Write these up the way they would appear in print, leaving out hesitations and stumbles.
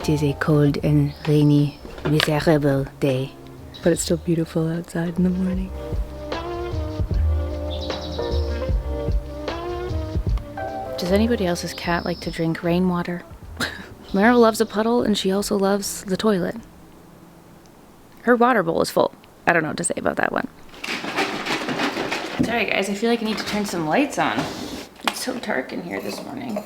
It is a cold and rainy, miserable day, but it's still beautiful outside in the morning. Does anybody else's cat like to drink rainwater? Meryl loves a puddle and she also loves the toilet. Her water bowl is full. I don't know what to say about that one. Sorry guys, I feel like I need to turn some lights on. It's so dark in here this morning.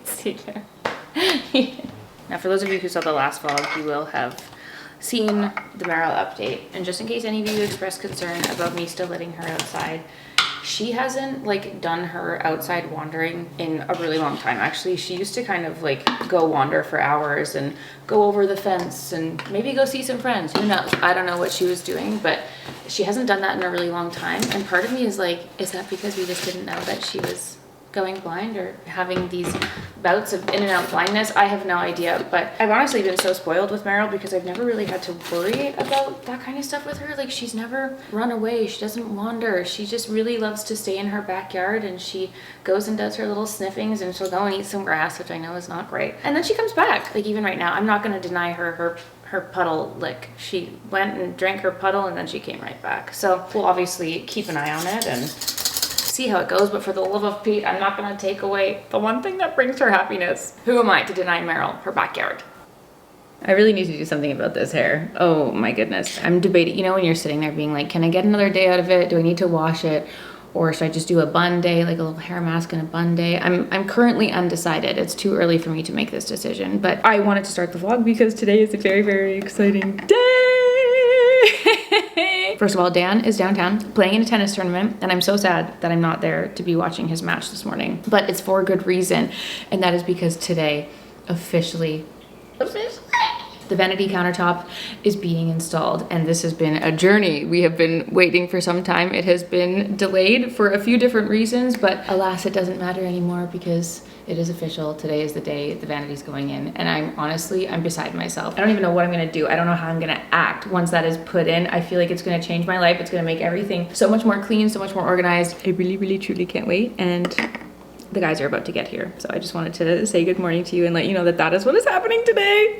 See there. Now for those of you who saw the last vlog, you will have seen the Meryl update. And just in case any of you expressed concern about me still letting her outside, she hasn't like done her outside wandering in a really long time. Actually, she used to kind of like go wander for hours and go over the fence and maybe go see some friends. Who knows? I don't know what she was doing, but she hasn't done that in a really long time. And part of me is like, is that because we just didn't know that she was going blind or having these bouts of in and out blindness? I have no idea, but I've honestly been so spoiled with Meryl because I've never really had to worry about that kind of stuff with her. Like, she's never run away, she doesn't wander, she just really loves to stay in her backyard, and she goes and does her little sniffings, and she'll go and eat some grass, which I know is not great, and then she comes back. Like, even right now, I'm not going to deny her puddle lick. She went and drank her puddle and then she came right back. So we'll obviously keep an eye on it and see how it goes, but for the love of Pete, I'm not gonna take away the one thing that brings her happiness. Who am I to deny Meryl her backyard? I really need to do something about this hair. Oh my goodness. I'm debating, you know, when you're sitting there being like, can I get another day out of it? Do I need to wash it? Or should I just do a bun day, like a little hair mask and a bun day? I'm currently undecided. It's too early for me to make this decision, but I wanted to start the vlog because today is a very, very exciting day. First of all, Dan is downtown playing in a tennis tournament, and I'm so sad that I'm not there to be watching his match this morning, but it's for a good reason, and that is because today, officially, the Vanity countertop is being installed, and this has been a journey. We have been waiting for some time. It has been delayed for a few different reasons, but alas, it doesn't matter anymore because it is official. Today is the day the Vanity's going in, and I'm beside myself. I don't even know what I'm gonna do. I don't know how I'm gonna act once that is put in. I feel like it's gonna change my life. It's gonna make everything so much more clean, so much more organized. I really, really, truly can't wait, and the guys are about to get here. So I just wanted to say good morning to you and let you know that that is what is happening today.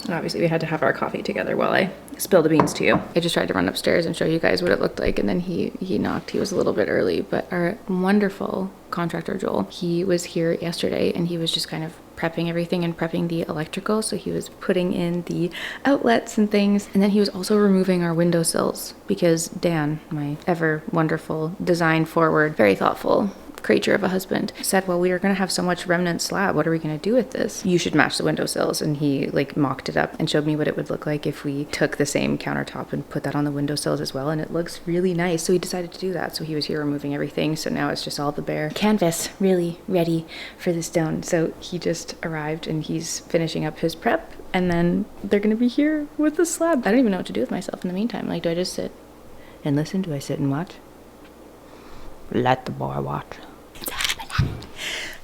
And obviously we had to have our coffee together while I spill the beans to you. I just tried to run upstairs and show you guys what it looked like, and then he knocked. He was a little bit early, but our wonderful contractor Joel, he was here yesterday and he was just kind of prepping everything and prepping the electrical. So he was putting in the outlets and things, and then he was also removing our windowsills because Dan, my ever wonderful, design forward, very thoughtful creature of a husband, said, well, we are going to have so much remnant slab, what are we going to do with this? You should match the windowsills. And he like mocked it up and showed me what it would look like if we took the same countertop and put that on the windowsills as well, and it looks really nice. So he decided to do that. So he was here removing everything, so now it's just all the bare canvas really ready for the stone. So he just arrived and he's finishing up his prep, and then they're going to be here with the slab. I don't even know what to do with myself in the meantime. Like, do I just sit and listen? Do I sit and watch? Let the boy watch. It's happening.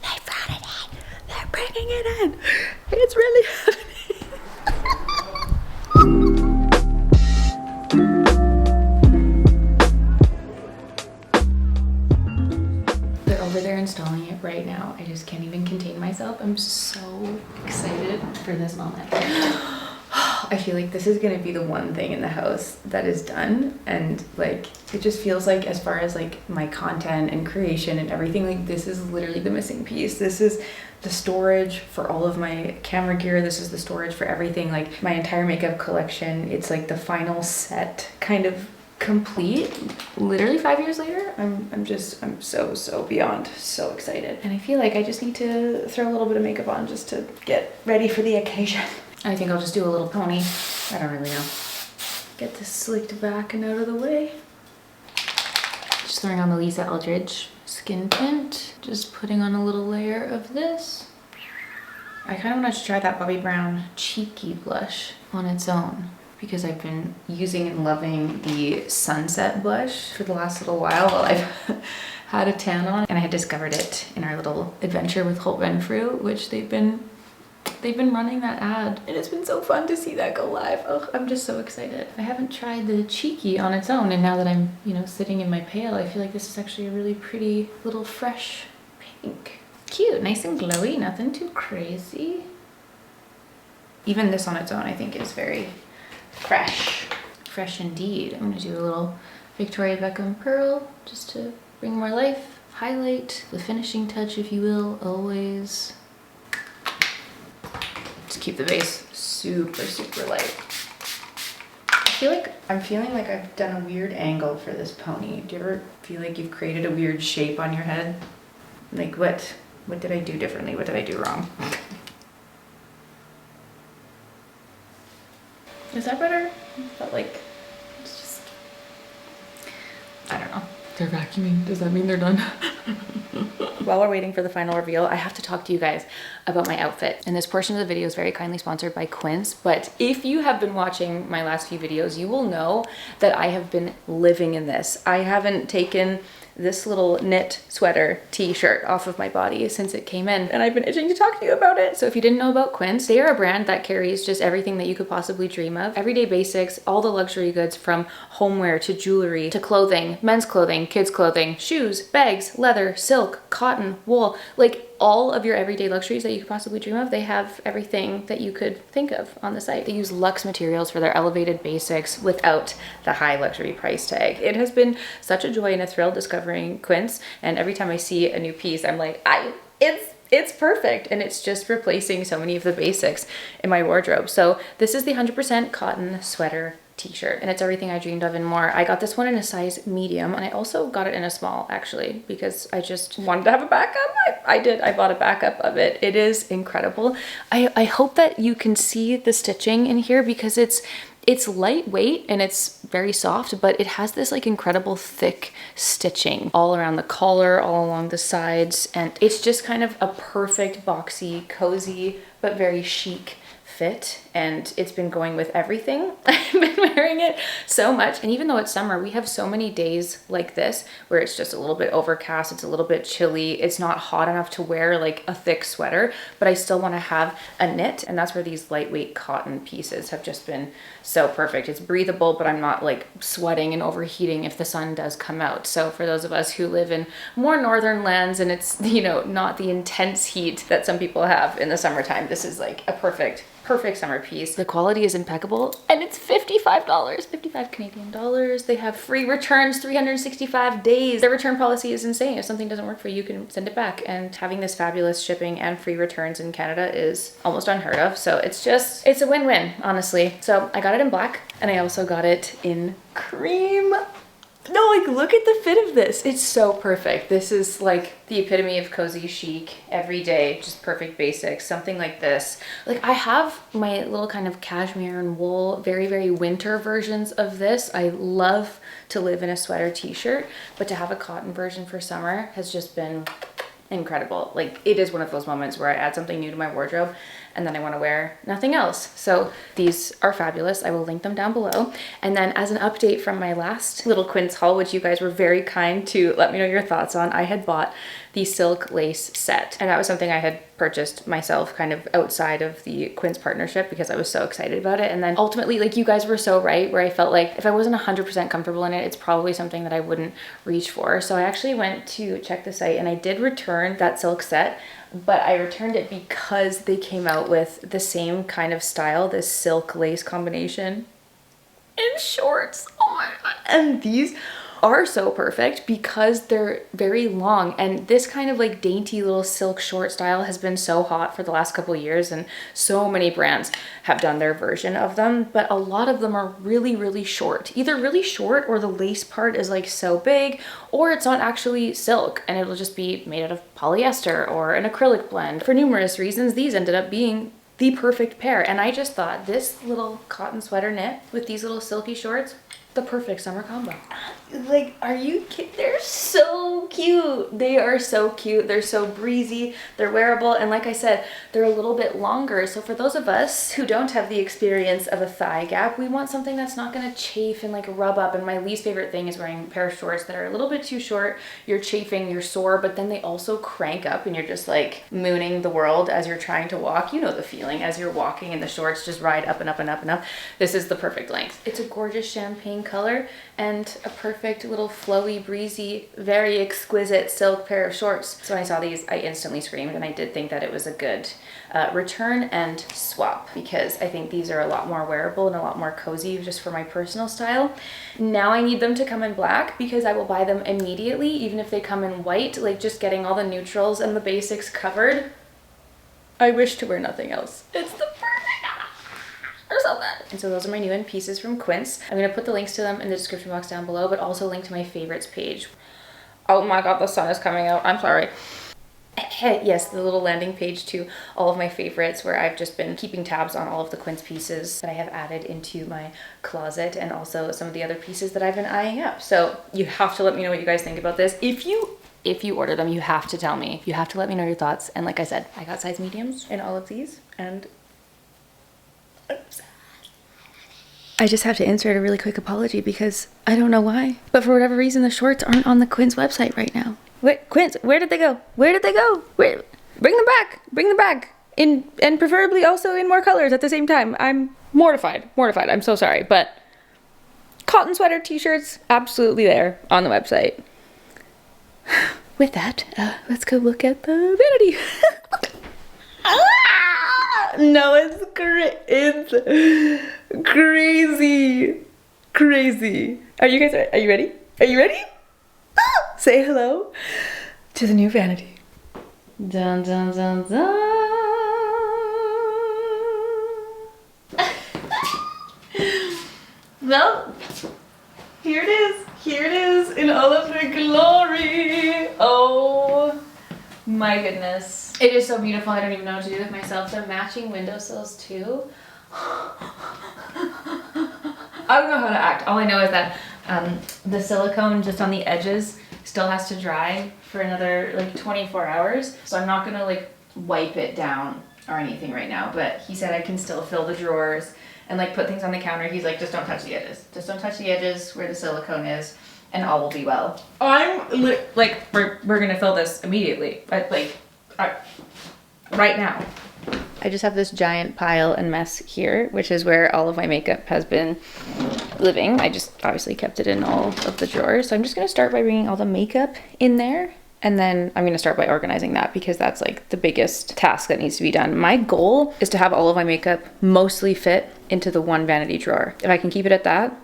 They brought it in. They're bringing it in. It's really happening. They're over there installing it right now. I just can't even contain myself. I'm so excited for this moment. I feel like this is gonna be the one thing in the house that is done, and like it just feels like, as far as like my content and creation and everything, like this is literally the missing piece. This is the storage for all of my camera gear. This is the storage for everything, like my entire makeup collection. It's like the final set kind of complete literally 5 years later. I'm so beyond so excited, and I feel like I just need to throw a little bit of makeup on just to get ready for the occasion. I think I'll just do a little pony. I don't really know. Get this slicked back and out of the way. Just throwing on the Lisa Eldridge skin tint. Just putting on a little layer of this. I kind of wanted to try that Bobbi Brown Cheeky blush on its own, because I've been using and loving the Sunset blush for the last little while I've had a tan on, and I had discovered it in our little adventure with Holt Renfrew, which they've been They've been running that ad and it's been so fun to see that go live. Oh, I'm just so excited. I haven't tried the cheeky on its own, and now that I'm, you know, sitting in my pail, I feel like this is actually a really pretty little fresh pink. Cute, nice and glowy, nothing too crazy. Even this on its own I think is very fresh. Fresh indeed. I'm gonna do a little Victoria Beckham pearl just to bring more life. Highlight, the finishing touch if you will, always. Just keep the base super, super light. I'm feeling like I've done a weird angle for this pony. Do you ever feel like you've created a weird shape on your head? Like what did I do differently? What did I do wrong? Is that better? But like, it's just, I don't know. They're vacuuming. Does that mean they're done? While we're waiting for the final reveal, I have to talk to you guys about my outfit. And this portion of the video is very kindly sponsored by Quince. But if you have been watching my last few videos, you will know that I have been living in this. I haven't taken this little knit sweater t-shirt off of my body since it came in, and I've been itching to talk to you about it. So if you didn't know about Quince, they are a brand that carries just everything that you could possibly dream of. Everyday basics, all the luxury goods from homeware to jewelry to clothing, men's clothing, kids clothing, shoes, bags, leather, silk, cotton, wool, like all of your everyday luxuries that you could possibly dream of. They have everything that you could think of on the site. They use luxe materials for their elevated basics without the high luxury price tag. It has been such a joy and a thrill discovering Quince, and every time I see a new piece, I'm like, it's perfect, and it's just replacing so many of the basics in my wardrobe. So this is the 100% cotton sweater t-shirt, and it's everything I dreamed of and more. I got this one in a size medium, and I also got it in a small actually because I just wanted to have a backup. I bought a backup of it. It is incredible. I hope that you can see the stitching in here because it's lightweight and it's very soft, but it has this like incredible thick stitching all around the collar, all along the sides, and it's just kind of a perfect boxy, cozy, but very chic fit, and it's been going with everything. I've been wearing it so much, and even though it's summer, we have so many days like this where it's just a little bit overcast, it's a little bit chilly, it's not hot enough to wear like a thick sweater, but I still want to have a knit, and that's where these lightweight cotton pieces have just been so perfect. It's breathable, but I'm not like sweating and overheating if the sun does come out. So for those of us who live in more northern lands and it's, you know, not the intense heat that some people have in the summertime, this is like a perfect summer piece. The quality is impeccable, and it's $55, 55 Canadian dollars. They have free returns, 365 days. Their return policy is insane. If something doesn't work for you, you can send it back, and having this fabulous shipping and free returns in Canada is almost unheard of. So it's a win-win, honestly. So I got it in black, and I also got it in cream. No, like look at the fit of this. It's so perfect. This is like the epitome of cozy chic, every day, just perfect basics, something like this. Like I have my little kind of cashmere and wool, very, very winter versions of this. I love to live in a sweater t-shirt, but to have a cotton version for summer has just been incredible. Like it is one of those moments where I add something new to my wardrobe and then I want to wear nothing else. So these are fabulous. I will link them down below. And then as an update from my last little Quince haul, which you guys were very kind to let me know your thoughts on, I had bought the silk lace set, and that was something I had purchased myself kind of outside of the Quince partnership because I was so excited about it. And then ultimately, like you guys were so right, where I felt like if I wasn't 100% comfortable in it, it's probably something that I wouldn't reach for. So I actually went to check the site and I did return that silk set, but I returned it because they came out with the same kind of style, this silk lace combination in shorts. Oh my God. And these are so perfect because they're very long, and this kind of like dainty little silk short style has been so hot for the last couple of years, and so many brands have done their version of them, but a lot of them are really, really short, either really short or the lace part is like so big, or it's not actually silk and it'll just be made out of polyester or an acrylic blend. For numerous reasons, these ended up being the perfect pair, and I just thought this little cotton sweater knit with these little silky shorts, the perfect summer combo. Like, are you kidding? They're so cute. They are so cute. They're so breezy. They're wearable. And like I said, they're a little bit longer. So for those of us who don't have the experience of a thigh gap, we want something that's not going to chafe and like rub up. And my least favorite thing is wearing a pair of shorts that are a little bit too short. You're chafing, you're sore, but then they also crank up and you're just like mooning the world as you're trying to walk. You know the feeling as you're walking and the shorts just ride up and up and up and up. This is the perfect length. It's a gorgeous champagne color and a perfect little flowy, breezy, very exquisite silk pair of shorts. So when I saw these, I instantly screamed, and I did think that it was a good return and swap, because I think these are a lot more wearable and a lot more cozy just for my personal style. Now I need them to come in black because I will buy them immediately, even if they come in white, like just getting all the neutrals and the basics covered. I wish to wear nothing else. It's the perfect. They're so good. And so those are my new in pieces from Quince. I'm gonna put the links to them in the description box down below, but also link to my favorites page. Oh my god, the sun is coming out. I'm sorry. Yes, the little landing page to all of my favorites, where I've just been keeping tabs on all of the Quince pieces that I have added into my closet, and also some of the other pieces that I've been eyeing up. So you have to let me know what you guys think about this. If you order them, you have to tell me. You have to let me know your thoughts. And like I said, I got size mediums in all of these, and I just have to insert a really quick apology because I don't know why, but for whatever reason, the shorts aren't on the Quince website right now. Wait, Quince, where did they go? Where did they go? Where? Bring them back. Bring them back. And preferably also in more colors at the same time. I'm mortified. I'm so sorry, but cotton sweater, t-shirts, absolutely there on the website. With that, let's go look at the vanity. No, it's crazy. Are you ready? Are you ready? Say hello to the new vanity. Dun dun dun dun. Well, here it is in all of her glory. Oh my goodness. It is so beautiful. I don't even know what to do with myself. They're matching windowsills too. I don't know how to act. All I know is that the silicone just on the edges still has to dry for another like 24 hours. So I'm not gonna like wipe it down or anything right now, but he said I can still fill the drawers and like put things on the counter. He's like, just don't touch the edges. Just don't touch the edges where the silicone is, and all will be well. We're gonna fill this immediately. Right now. I just have this giant pile and mess here, which is where all of my makeup has been living. I just obviously kept it in all of the drawers. So I'm just gonna start by bringing all the makeup in there. And then I'm gonna start by organizing that, because that's like the biggest task that needs to be done. My goal is to have all of my makeup mostly fit into the one vanity drawer. If I can keep it at that,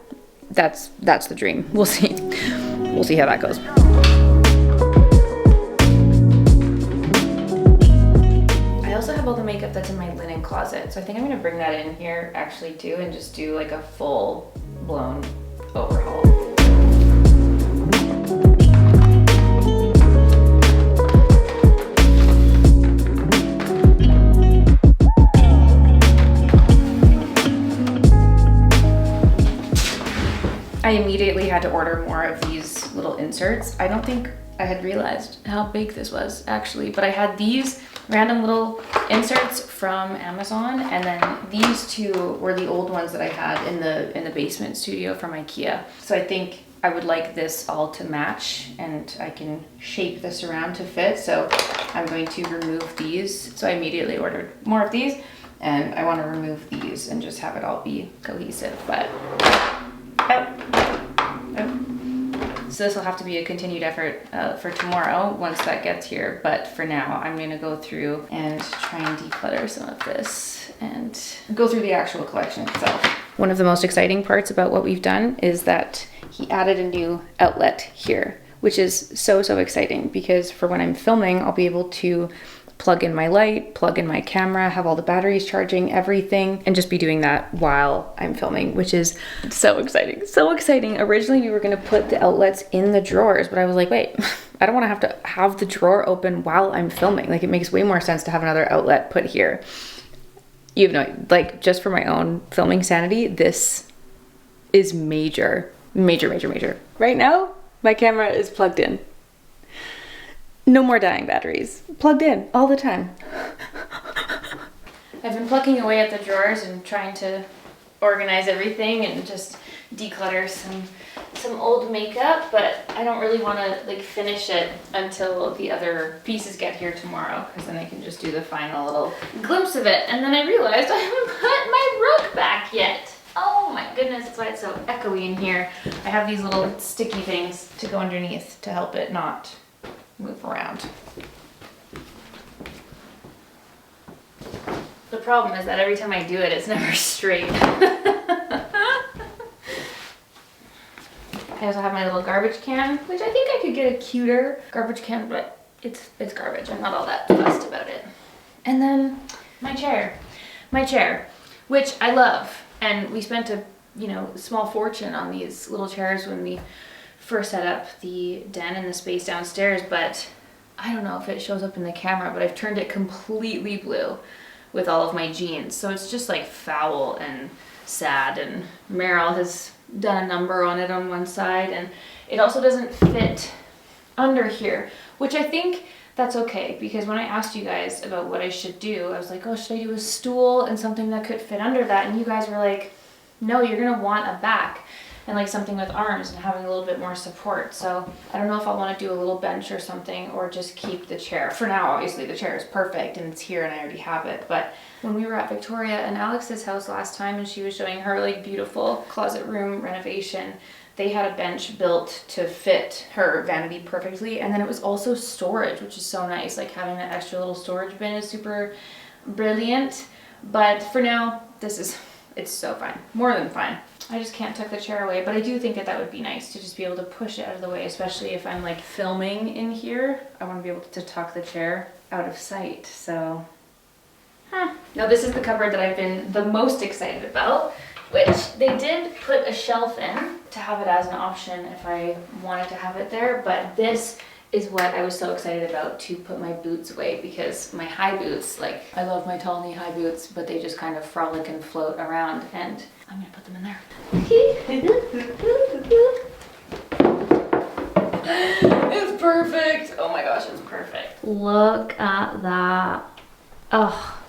that's the dream. We'll see. We'll see how that goes. I also have all the makeup that's in my linen closet. So I think I'm gonna bring that in here actually too, and just do like a full blown overhaul. I immediately had to order more of these little inserts. I don't think I had realized how big this was actually, but I had these random little inserts from Amazon, and then these two were the old ones that I had in the basement studio from IKEA. So I think I would like this all to match, and I can shape this around to fit. So I'm going to remove these. So I immediately ordered more of these, and I want to remove these and just have it all be cohesive. But so this will have to be a continued effort for tomorrow once that gets here. But for now, I'm gonna go through and try and declutter some of this and go through the actual collection itself. One of the most exciting parts about what we've done is that he added a new outlet here, which is so exciting, because for when I'm filming, I'll be able to plug in my light, plug in my camera, have all the batteries charging, everything, and just be doing that while I'm filming, which is so exciting. So exciting. Originally, we were gonna put the outlets in the drawers, but I was like, wait, I don't wanna have to have the drawer open while I'm filming. Like, it makes way more sense to have another outlet put here. You know, like, just for my own filming sanity, this is major. Right now, my camera is plugged in. No more dying batteries. Plugged in all the time. I've been plucking away at the drawers and trying to organize everything and just declutter some old makeup, but I don't really want to like finish it until the other pieces get here tomorrow, because then I can just do the final little glimpse of it. And then I realized I haven't put my rug back yet. Oh my goodness, that's why it's so echoey in here. I have these little sticky things to go underneath to help it not move around. The problem is that every time I do it, it's never straight. I also have my little garbage can, which I think I could get a cuter garbage can, but it's garbage. I'm not all that fussed about it. And then my chair, which I love. And we spent a small fortune on these little chairs when we first set up the den and the space downstairs, but I don't know if it shows up in the camera, but I've turned it completely blue with all of my jeans. So it's just like foul and sad, and Meryl has done a number on it on one side, and it also doesn't fit under here, which I think that's okay, because when I asked you guys about what I should do, I was like, oh, should I do a stool and something that could fit under that? And you guys were like, no, you're gonna want a back and like something with arms and having a little bit more support. So I don't know if I want to do a little bench or something, or just keep the chair. For now, obviously the chair is perfect and it's here and I already have it. But when we were at Victoria and Alex's house last time and she was showing her like beautiful closet room renovation, they had a bench built to fit her vanity perfectly. And then it was also storage, which is so nice. Like having that extra little storage bin is super brilliant. But for now, it's so fine, more than fine. I just can't tuck the chair away, but I do think that would be nice to just be able to push it out of the way, especially if I'm like filming in here. I want to be able to tuck the chair out of sight, so. Now this is the cupboard that I've been the most excited about, which they did put a shelf in to have it as an option if I wanted to have it there, but this is what I was so excited about to put my boots away, because my high boots, like I love my tall knee high boots, but they just kind of frolic and float around, and I'm gonna put them in there. It's perfect. Oh my gosh, it's perfect. Look at that. Oh,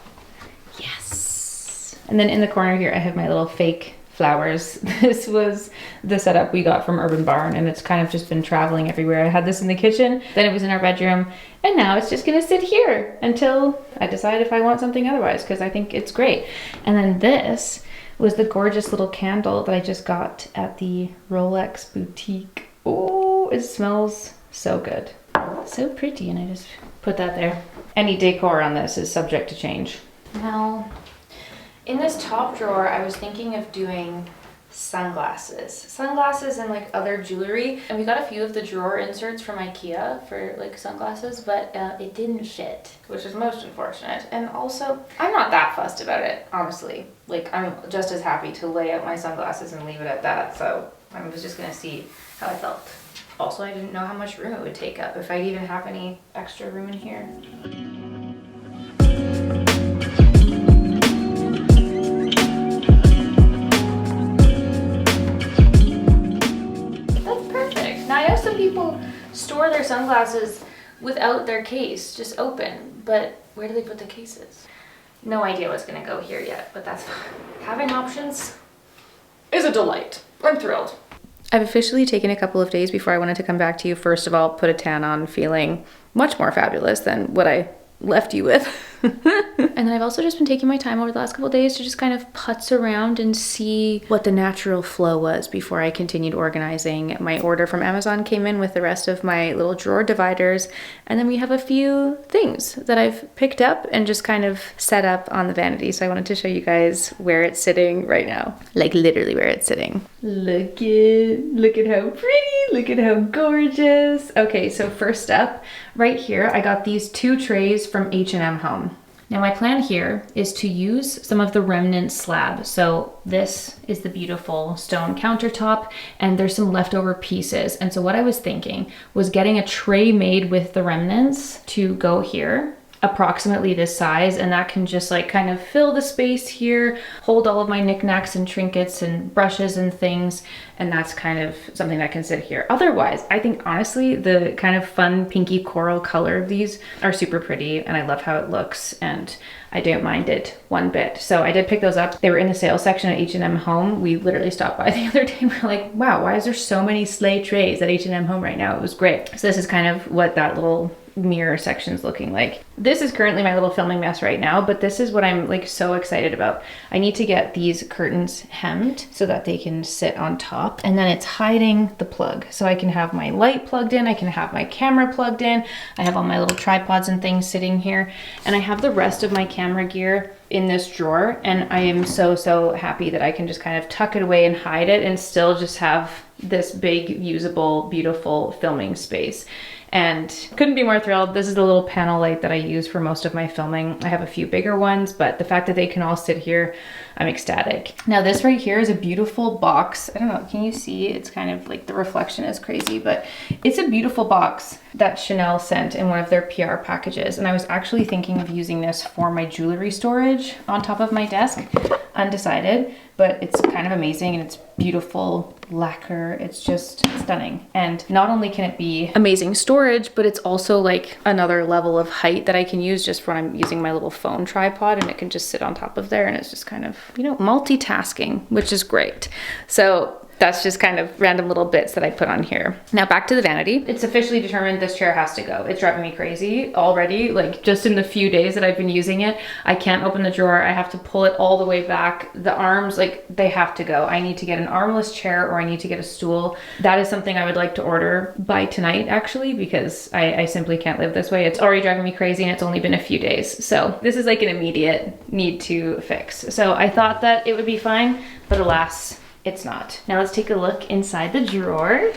yes. And then in the corner here, I have my little fake flowers. This was the setup we got from Urban Barn, and it's kind of just been traveling everywhere. I had this in the kitchen, then it was in our bedroom, and now it's just gonna sit here until I decide if I want something otherwise, because I think it's great. And then this was the gorgeous little candle that I just got at the Rolex boutique. Oh, it smells so good. So pretty, and I just put that there. Any decor on this is subject to change. Now, in this top drawer, I was thinking of doing sunglasses and like other jewelry. And we got a few of the drawer inserts from IKEA for like sunglasses, but it didn't fit, which is most unfortunate. And also, I'm not that fussed about it, honestly. Like, I'm just as happy to lay out my sunglasses and leave it at that. So I was just gonna see how I felt. Also, I didn't know how much room it would take up, if I'd even have any extra room in here. I know some people store their sunglasses without their case, just open, but where do they put the cases? No idea what's gonna go here yet, but that's fine. Having options is a delight. I'm thrilled. I've officially taken a couple of days before I wanted to come back to you. First of all, put a tan on, feeling much more fabulous than what I left you with. And then I've also just been taking my time over the last couple of days to just kind of putz around and see what the natural flow was before I continued organizing. My order from Amazon came in with the rest of my little drawer dividers, and then we have a few things that I've picked up and just kind of set up on the vanity. So I wanted to show you guys where it's sitting right now, like literally where it's sitting. Look at how pretty, look at how gorgeous. Okay, so first up, right here, I got these 2 trays from H&M Home. Now my plan here is to use some of the remnant slab. So this is the beautiful stone countertop, and there's some leftover pieces. And so what I was thinking was getting a tray made with the remnants to go here, approximately this size, and that can just like kind of fill the space here, hold all of my knickknacks and trinkets and brushes and things, and that's kind of something that can sit here. Otherwise, I think honestly, the kind of fun pinky coral color of these are super pretty, and I love how it looks, and I don't mind it one bit. So I did pick those up. They were in the sales section at H&M Home. We literally stopped by the other day and we're like, wow, why is there so many sleigh trays at H&M Home right now? It was great. So this is kind of what that little mirror section's looking like. This is currently my little filming mess right now, but this is what I'm like so excited about. I need to get these curtains hemmed so that they can sit on top, and then it's hiding the plug. So I can have my light plugged in, I can have my camera plugged in, I have all my little tripods and things sitting here, and I have the rest of my camera gear in this drawer, and I am so happy that I can just kind of tuck it away and hide it and still just have this big, usable, beautiful filming space. And couldn't be more thrilled. This is the little panel light that I use for most of my filming. I have a few bigger ones, but the fact that they can all sit here, I'm ecstatic. Now this right here is a beautiful box. I don't know, can you see? It's kind of like the reflection is crazy, but it's a beautiful box that Chanel sent in one of their PR packages. And I was actually thinking of using this for my jewelry storage on top of my desk, undecided, but it's kind of amazing and it's beautiful lacquer. It's just stunning. And not only can it be amazing storage, but it's also like another level of height that I can use just when I'm using my little phone tripod, and it can just sit on top of there, and it's just kind of, you know, multitasking, which is great. So that's just kind of random little bits that I put on here. Now back to the vanity. It's officially determined this chair has to go. It's driving me crazy already. Like just in the few days that I've been using it, I can't open the drawer. I have to pull it all the way back. The arms, like they have to go. I need to get an armless chair, or I need to get a stool. That is something I would like to order by tonight actually, because I simply can't live this way. It's already driving me crazy and it's only been a few days. So this is like an immediate need to fix. So I thought that it would be fine, but alas, it's not. Now let's take a look inside the drawer.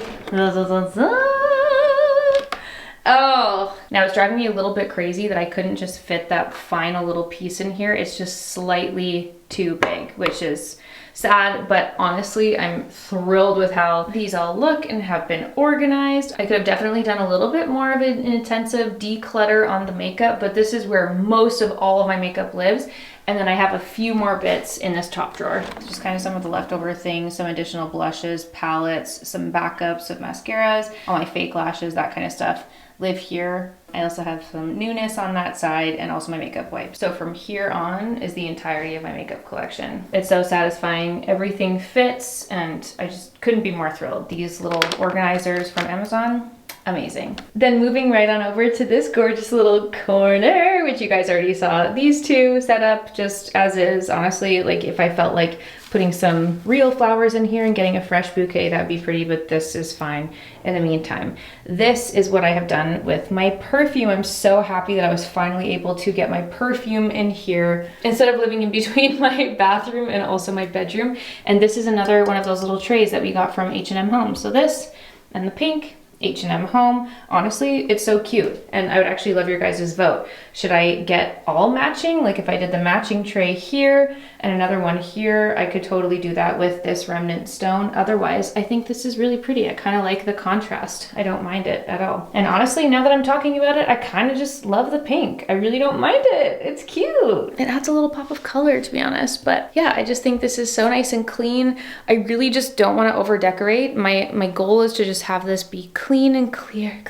Oh, now it's driving me a little bit crazy that I couldn't just fit that final little piece in here. It's just slightly too big, which is sad, but honestly, I'm thrilled with how these all look and have been organized. I could have definitely done a little bit more of an intensive declutter on the makeup, but this is where most of all of my makeup lives. And then I have a few more bits in this top drawer. Just kind of some of the leftover things, some additional blushes, palettes, some backups of mascaras, all my fake lashes, that kind of stuff live here. I also have some newness on that side, and also my makeup wipes. So from here on is the entirety of my makeup collection. It's so satisfying. Everything fits, and I just couldn't be more thrilled. These little organizers from Amazon, amazing. Then moving right on over to this gorgeous little corner, which you guys already saw. These two set up just as is. Honestly, like if I felt like putting some real flowers in here and getting a fresh bouquet, that'd be pretty, but this is fine in the meantime. This is what I have done with my perfume. I'm so happy that I was finally able to get my perfume in here instead of living in between my bathroom and also my bedroom. And this is another one of those little trays that we got from H&M Home. So this and the pink, H&M Home. Honestly, it's so cute, and I would actually love your guys' vote. Should I get all matching? Like if I did the matching tray here and another one here, I could totally do that with this remnant stone. Otherwise, I think this is really pretty. I kind of like the contrast. I don't mind it at all. And honestly, now that I'm talking about it, I kind of just love the pink. I really don't mind it. It's cute. It adds a little pop of color, to be honest. But yeah, I just think this is so nice and clean. I really just don't want to over decorate. My goal is to just have this be clean and clear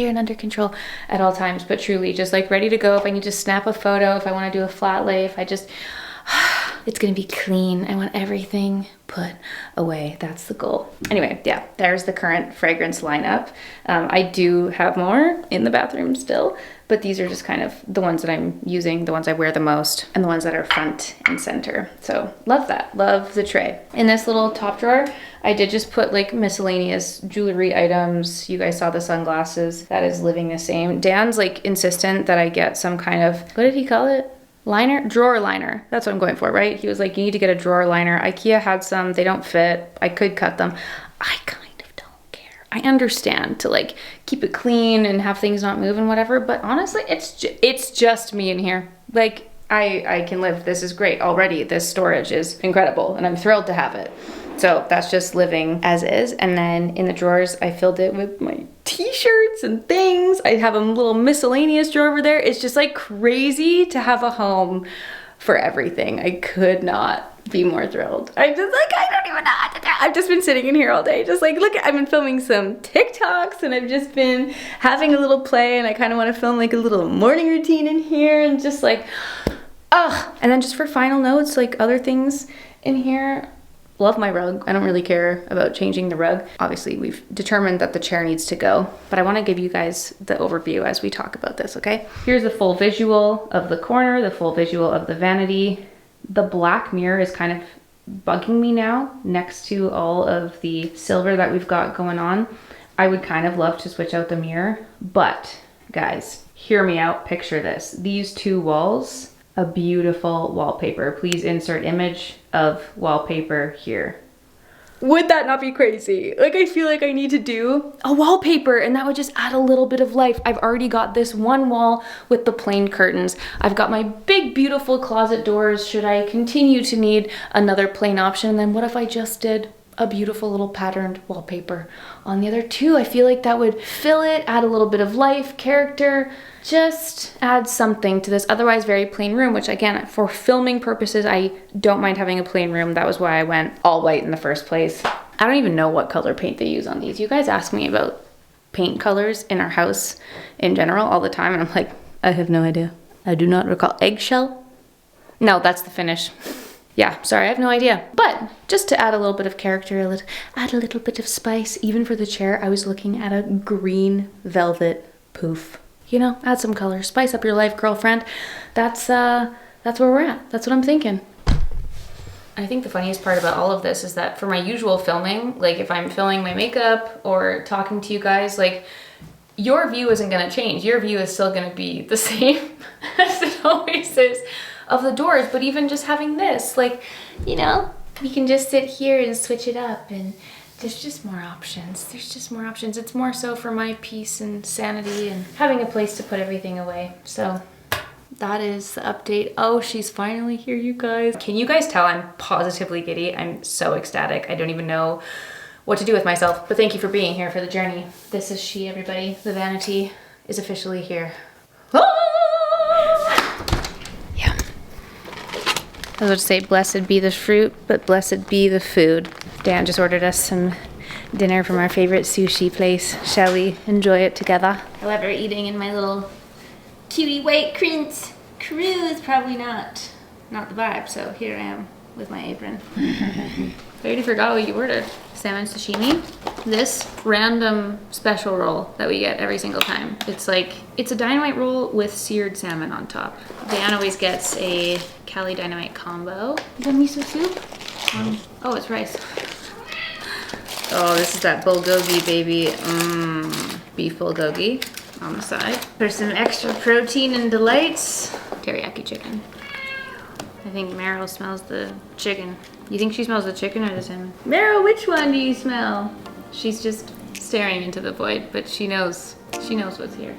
and under control at all times, but truly just like ready to go. If I need to snap a photo, if I want to do a flat lay, if I just, it's gonna be clean. I want everything put away. That's the goal. Anyway, yeah, there's the current fragrance lineup. I do have more in the bathroom still, but these are just kind of the ones that I'm using, the ones I wear the most, and the ones that are front and center. So love that, love the tray. In this little top drawer, I did just put like miscellaneous jewelry items. You guys saw the sunglasses. That is living the same. Dan's like insistent that I get some kind of, what did he call it? Liner? Drawer liner. That's what I'm going for, right? He was like, you need to get a drawer liner. IKEA had some, they don't fit. I could cut them. I kind of don't care. I understand to like keep it clean and have things not move and whatever, but honestly, it's just me in here. Like I can live. This is great already. This storage is incredible and I'm thrilled to have it. So that's just living as is. And then in the drawers, I filled it with my t-shirts and things. I have a little miscellaneous drawer over there. It's just like crazy to have a home for everything. I could not be more thrilled. I'm just like, I don't even know what to do. I've just been sitting in here all day, just like, look, I've been filming some TikToks and I've just been having a little play, and I kind of want to film like a little morning routine in here and just like, ugh. And then just for final notes, like other things in here, love my rug. I don't really care about changing the rug. Obviously, we've determined that the chair needs to go, but I want to give you guys the overview as we talk about this, okay? Here's the full visual of the corner, the full visual of the vanity. The black mirror is kind of bugging me now next to all of the silver that we've got going on. I would kind of love to switch out the mirror, but guys, hear me out. Picture this. These two walls, a beautiful wallpaper. Please insert image of wallpaper here. Would that not be crazy? Like, I feel like I need to do a wallpaper and that would just add a little bit of life. I've already got this one wall with the plain curtains. I've got my big, beautiful closet doors. Should I continue to need another plain option? Then what if I just did a beautiful little patterned wallpaper on the other two? I feel like that would fill it, add a little bit of life, character, just add something to this otherwise very plain room, which again, for filming purposes, I don't mind having a plain room. That was why I went all white in the first place. I don't even know what color paint they use on these. You guys ask me about paint colors in our house in general all the time, and I'm like, I have no idea. I do not recall. Eggshell? No, that's the finish. Yeah, sorry, I have no idea. But just to add a little bit of character, add a little bit of spice, even for the chair, I was looking at a green velvet poof. You know, add some color, spice up your life, girlfriend. That's where we're at. That's what I'm thinking. I think the funniest part about all of this is that for my usual filming, like if I'm filming my makeup or talking to you guys, like your view isn't gonna change. Your view is still gonna be the same as it always is of the doors. But even just having this, like, you know, we can just sit here and switch it up, and there's just more options. There's just more options. It's more so for my peace and sanity and having a place to put everything away. So that is the update. Oh, she's finally here, you guys. Can you guys tell I'm positively giddy? I'm so ecstatic. I don't even know what to do with myself, but thank you for being here for the journey. This is she, everybody. The vanity is officially here. Yeah. I was about to say, blessed be the fruit, but blessed be the food. Dan just ordered us some dinner from our favorite sushi place. Shall we enjoy it together? However, eating in my little cutie white Quince crew is probably not the vibe, so here I am with my apron. I already forgot what you ordered. Salmon sashimi. This random special roll that we get every single time. It's like, it's a dynamite roll with seared salmon on top. Dan always gets a Cali dynamite combo. Is that miso soup? Oh, it's rice. Oh, this is that bulgogi, baby. Beef bulgogi on the side. For some extra protein and delights, teriyaki chicken. I think Meryl smells the chicken. You think she smells the chicken or the salmon? Meryl, which one do you smell? She's just staring into the void, but she knows what's here.